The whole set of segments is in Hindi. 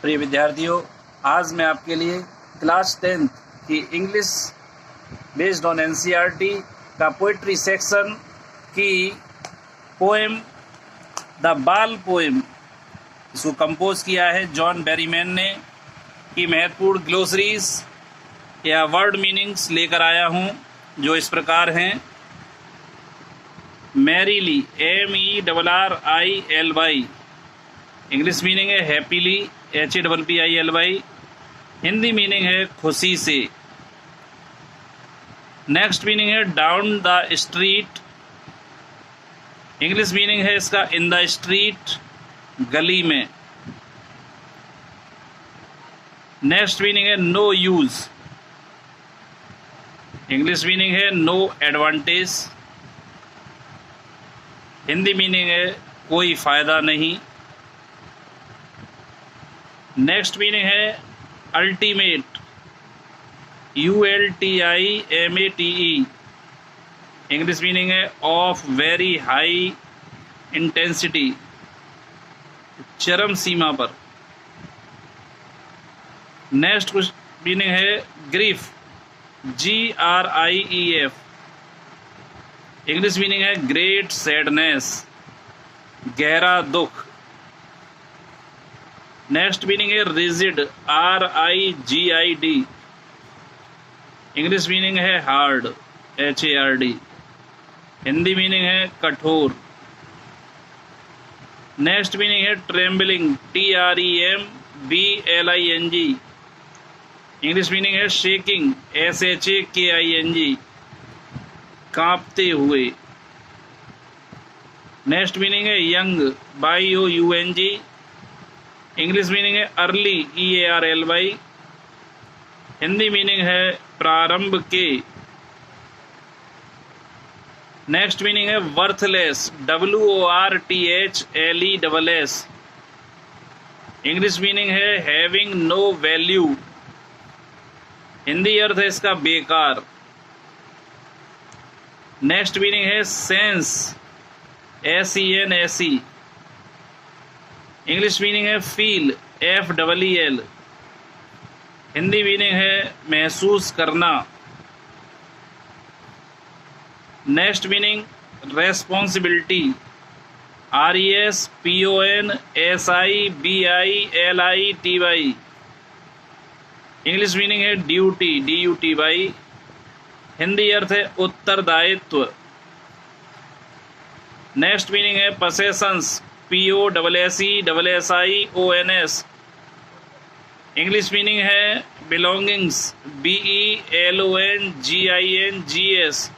प्रिय विद्यार्थियों, आज मैं आपके लिए क्लास 10th की इंग्लिश बेस्ड ऑन एनसीईआरटी का पोइट्री सेक्शन की पोएम द बाल पोएम इसको कंपोज किया है जॉन बेरीमैन ने की महत्वपूर्ण ग्लोसरीज या वर्ड मीनिंग्स लेकर आया हूँ, जो इस प्रकार हैं। मैरीली MERRILY, इंग्लिश मीनिंग है हैप्पीली HAPPILY, हिंदी मीनिंग है खुशी से। नेक्स्ट मीनिंग है down the street, English meaning है इसका इन द स्ट्रीट, गली में। नेक्स्ट मीनिंग है नो यूज, इंग्लिश मीनिंग है नो एडवांटेज, हिंदी मीनिंग है कोई फायदा नहीं। नेक्स्ट मीनिंग है अल्टीमेट, ULTIMATE, इंग्लिश मीनिंग है ऑफ वेरी हाई इंटेंसिटी, चरम सीमा पर। नेक्स्ट मीनिंग है ग्रीफ, GRIEF, इंग्लिश मीनिंग है ग्रेट सैडनेस, गहरा दुख। नेक्स्ट मीनिंग है रिजिड, RIGID, इंग्लिश मीनिंग है हार्ड, HARD, हिंदी मीनिंग है कठोर। नेक्स्ट मीनिंग है ट्रेम्बलिंग, TREMBLING, इंग्लिश मीनिंग है शेकिंग, SHAKING, कांपते हुए। नेक्स्ट मीनिंग है यंग, YOUNG, इंग्लिश मीनिंग है अर्ली, EARLY, हिंदी मीनिंग है प्रारंभ के। नेक्स्ट मीनिंग है वर्थलेस, WORTHLESS, इंग्लिश मीनिंग है हैविंग नो वैल्यू, हिंदी अर्थ है इसका बेकार। नेक्स्ट मीनिंग है सेंस, SENSE, इंग्लिश मीनिंग है फील, FEEL, हिंदी मीनिंग है महसूस करना। Next meaning responsibility, RESPONSIBILITY, English meaning है ड्यूटी, DUTY, हिंदी अर्थ है उत्तरदायित्व। नेक्स्ट मीनिंग है पसेशंस, POSSESSIONS, इंग्लिश मीनिंग है बिलोंगिंग्स, BELONGINGS,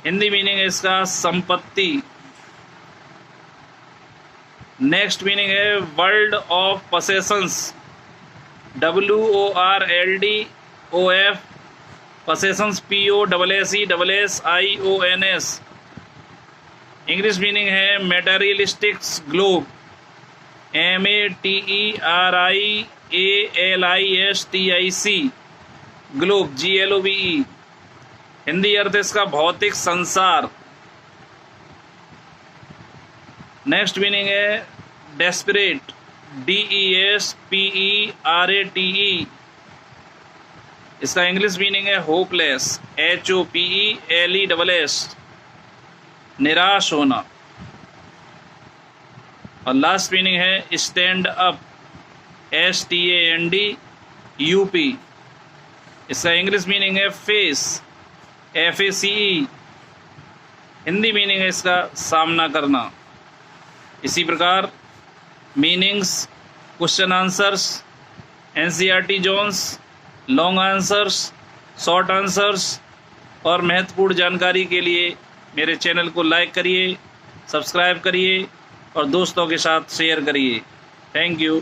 हिंदी मीनिंग है इसका संपत्ति। नेक्स्ट मीनिंग है world of possessions, WORLDOF, possessions POSSESSIONS, English meaning है materialistics globe, MATERIALISTIC, globe, GLOBE, Hindi अर्थ इसका भौतिक संसार। नेक्स्ट मीनिंग है डेस्परेट, DESPERATE, इसका इंग्लिश मीनिंग है होपलेस, HOPELESS, निराश होना। और लास्ट मीनिंग है स्टैंड अप, STANDUP, इसका इंग्लिश मीनिंग है फेस, FACE, हिंदी मीनिंग है इसका सामना करना। इसी प्रकार meanings, question answers, NCERT zones, long answers, short answers और महत्वपूर्ण जानकारी के लिए मेरे चैनल को लाइक करिए, सब्सक्राइब करिए और दोस्तों के साथ शेयर करिए। Thank you.